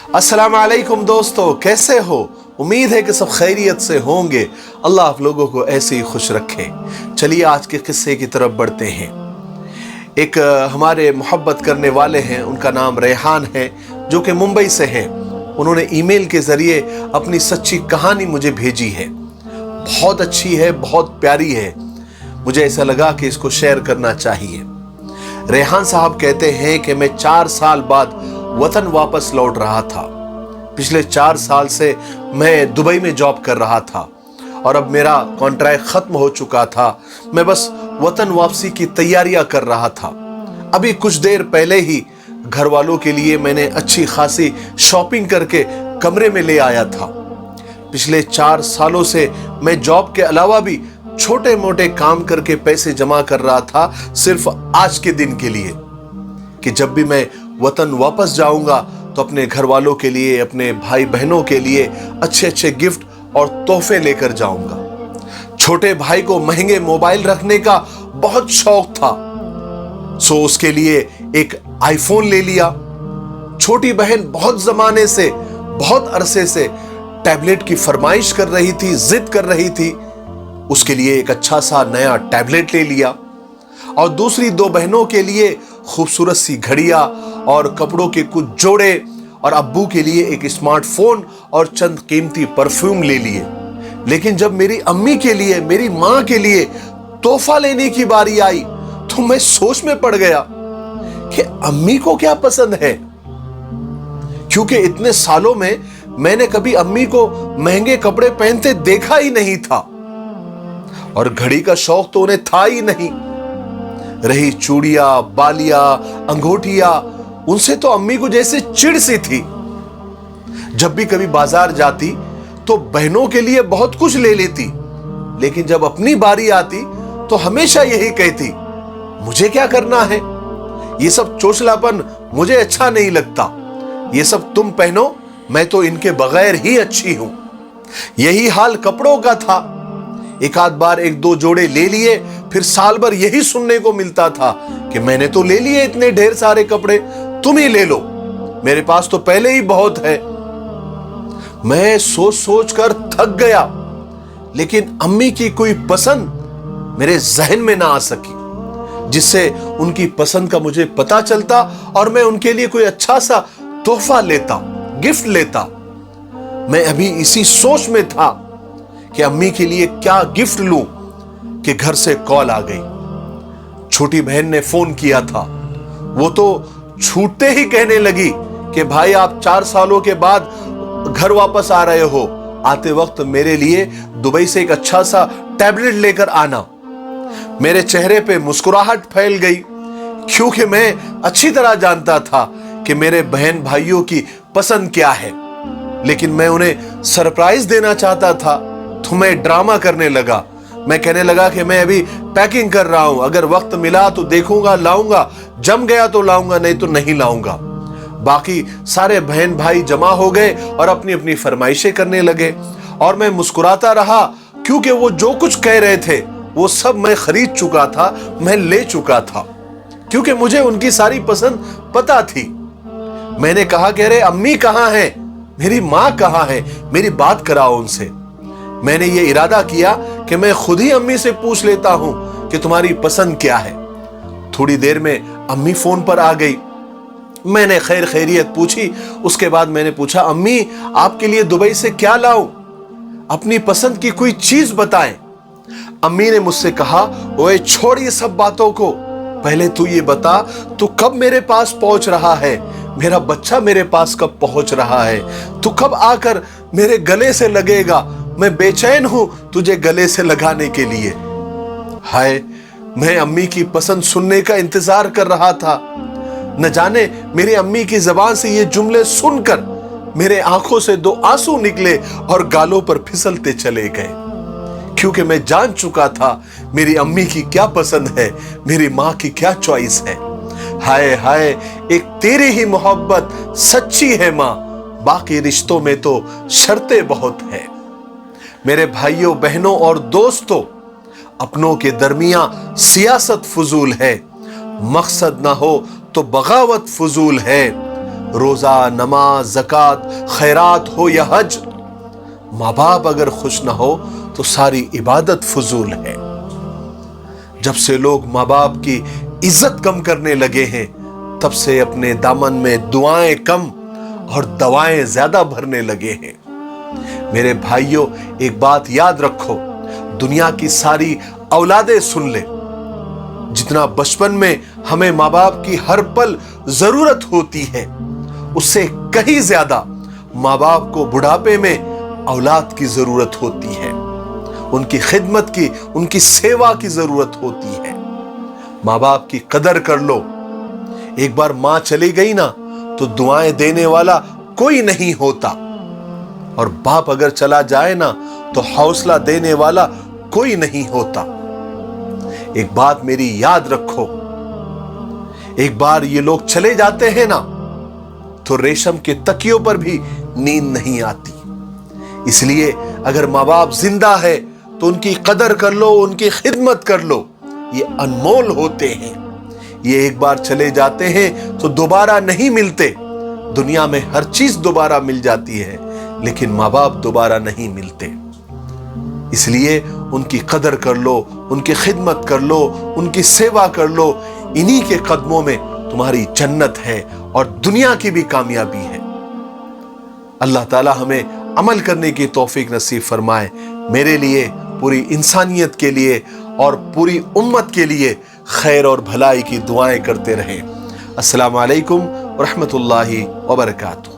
अस्सलाम वालेकुम दोस्तों, कैसे हो? उम्मीद है कि सब खैरियत से होंगे। अल्लाह आप लोगों को ऐसे ही खुश रखे। चलिए आज के किस्से की तरफ बढ़ते हैं। एक हमारे मोहब्बत करने वाले हैं, उनका नाम रेहान है, जो कि मुंबई से हैं। उन्होंने ईमेल के ज़रिए अपनी सच्ची कहानी मुझे भेजी है। बहुत अच्छी है, बहुत प्यारी है। मुझे ऐसा लगा कि इसको शेयर करना चाहिए। रेहान साहब कहते हैं कि मैं 4 साल बाद वतन वापस लौट रहा था। पिछले 4 साल से मैं दुबई में जॉब कर रहा था और अब मेरा कॉन्ट्रैक्ट खत्म हो चुका था। मैं बस वतन वापसी की तैयारियां कर रहा था। अभी कुछ देर पहले ही घर वालों के लिए मैंने अच्छी खासी शॉपिंग करके कमरे में ले आया था। पिछले 4 सालों से मैं जॉब के अलावा भी छोटे मोटे काम करके पैसे जमा कर रहा था, सिर्फ आज के दिन के लिए कि जब भी मैं वतन वापस जाऊंगा तो अपने घर वालों के लिए, अपने भाई बहनों के लिए अच्छे अच्छे गिफ्ट और तोहफे लेकर जाऊंगा। छोटे भाई को महंगे मोबाइल रखने का बहुत शौक था, सो उसके लिए एक आईफोन ले लिया। छोटी बहन बहुत जमाने से, बहुत अरसे से टैबलेट की फरमाइश कर रही थी, जिद कर रही थी। उसके लिए एक अच्छा सा नया टैबलेट ले लिया और दूसरी 2 बहनों के लिए खूबसूरत सी घड़ियां और कपड़ों के कुछ जोड़े और अब्बू के लिए एक स्मार्टफोन और चंद कीमती परफ्यूम ले लिए। लेकिन जब मेरी अम्मी के लिए, मेरी मां के लिए तोहफा लेने की बारी आई तो मैं सोच में पड़ गया कि अम्मी को क्या पसंद है, क्योंकि इतने सालों में मैंने कभी अम्मी को महंगे कपड़े पहनते देखा ही नहीं था और घड़ी का शौक तो उन्हें था ही नहीं। रही चूड़ियां, बालियां, अंगूठियां, उनसे तो अम्मी को जैसे चिढ़ सी थी। जब भी कभी बाजार जाती तो बहनों के लिए बहुत कुछ ले लेती, लेकिन जब अपनी बारी आती तो हमेशा यही कहती, मुझे क्या करना है, ये सब चोचलापन मुझे अच्छा नहीं लगता, ये सब तुम पहनो, मैं तो इनके बगैर ही अच्छी हूं। यही हाल कपड़ों का था। एक आध बार 1-2 जोड़े ले लिए, फिर साल भर यही सुनने को मिलता था कि मैंने तो ले लिए इतने ढेर सारे कपड़े, तुम ही ले लो, मेरे पास तो पहले ही बहुत है। मैं सोच सोच कर थक गया, लेकिन अम्मी की कोई पसंद मेरे जहन में ना आ सकी जिससे उनकी पसंद का मुझे पता चलता और मैं उनके लिए कोई अच्छा सा तोहफा लेता, गिफ्ट लेता। मैं अभी इसी सोच में था कि अम्मी के लिए क्या गिफ्ट लूं कि घर से कॉल आ गई। छोटी बहन ने फोन किया था। वो तो छूटते ही कहने लगी कि भाई आप 4 सालों के बाद घर वापस आ रहे हो, आते वक्त मेरे लिए दुबई से एक अच्छा सा टैबलेट लेकर आना। मेरे चेहरे पे मुस्कुराहट फैल गई, क्योंकि मैं अच्छी तरह जानता था कि मेरे बहन भाइयों की पसंद क्या है, लेकिन मैं उन्हें सरप्राइज देना चाहता था। तो मैं ड्रामा करने लगा। मैं कहने लगा कि मैं अभी पैकिंग कर रहा हूं, अगर वक्त मिला तो देखूंगा, लाऊंगा, जम गया तो लाऊंगा, नहीं तो नहीं लाऊंगा। बाकी सारे बहन भाई जमा हो गए और अपनी अपनी फरमाइशें करने लगे और मैं मुस्कुराता रहा, क्योंकि वो जो कुछ कह रहे थे वो सब मैं खरीद चुका था, मैं ले चुका था, क्योंकि मुझे उनकी सारी पसंद पता थी। मैंने कहा कि अरे अम्मी कहां है, मेरी मां कहां है, मेरी बात कराओ उनसे। मैंने ये इरादा किया कि मैं खुद ही अम्मी से पूछ लेता हूं कि तुम्हारी पसंद क्या है। थोड़ी देर में अम्मी फोन पर आ गई। मैंने खैर खैरियत पूछी। उसके बाद मैंने पूछा, अम्मी आपके लिए दुबई से क्या लाऊं, अपनी पसंद की कोई चीज बताएं। अम्मी ने मुझसे कहा, ओए छोड़ ये सब बातों को, पहले तू ये बता तू कब मेरे पास पहुंच रहा है, मेरा बच्चा मेरे पास कब पहुंच रहा है, तू कब आकर मेरे गले से लगेगा, मैं बेचैन हूं तुझे गले से लगाने के लिए। हाय, मैं अम्मी की पसंद सुनने का इंतजार कर रहा था। न जाने मेरी अम्मी की जबान से ये जुमले सुनकर मेरे आंखों से 2 आंसू निकले और गालों पर फिसलते चले गए, क्योंकि मैं जान चुका था मेरी अम्मी की क्या पसंद है, मेरी मां की क्या चॉइस है। हाय हाय, एक तेरी ही मोहब्बत सच्ची है मां, बाकी रिश्तों में तो शर्तें बहुत है। मेरे भाइयों बहनों और दोस्तों, अपनों के दरमियान सियासत फजूल है, मकसद ना हो तो बगावत फजूल है। रोज़ा, नमाज, ज़कात, खैरात हो या हज, माँ बाप अगर खुश ना हो तो सारी इबादत फजूल है। जब से लोग माँ बाप की इज्जत कम करने लगे हैं, तब से अपने दामन में दुआएं कम और दवाएं ज्यादा भरने लगे हैं। मेरे भाइयों, एक बात याद रखो, दुनिया की सारी औलादें सुन ले, जितना बचपन में हमें माँ बाप की हर पल जरूरत होती है, उससे कहीं ज्यादा माँ बाप को बुढ़ापे में औलाद की जरूरत होती है, उनकी खिदमत की, उनकी सेवा की जरूरत होती है। माँ बाप की कदर कर लो। एक बार माँ चली गई ना तो दुआएं देने वाला कोई नहीं होता, और बाप अगर चला जाए ना तो हौसला देने वाला कोई नहीं होता। एक बात मेरी याद रखो, एक बार ये लोग चले जाते हैं ना तो रेशम के तकियों पर भी नींद नहीं आती। इसलिए अगर माँ बाप जिंदा है तो उनकी कदर कर लो, उनकी खिदमत कर लो, ये अनमोल होते हैं। ये एक बार चले जाते हैं तो दोबारा नहीं मिलते। दुनिया में हर चीज दोबारा मिल जाती है, लेकिन माँ बाप दोबारा नहीं मिलते। इसलिए उनकी कदर कर लो, उनकी खिदमत कर लो, उनकी सेवा कर लो। इन्हीं के कदमों में तुम्हारी जन्नत है और दुनिया की भी कामयाबी है। अल्लाह ताला हमें अमल करने की तौफीक नसीब फरमाए। मेरे लिए, पूरी इंसानियत के लिए और पूरी उम्मत के लिए खैर और भलाई की दुआएं करते रहें। अस्सलामु अलैकुम व रहमतुल्लाहि व बरकातुहू।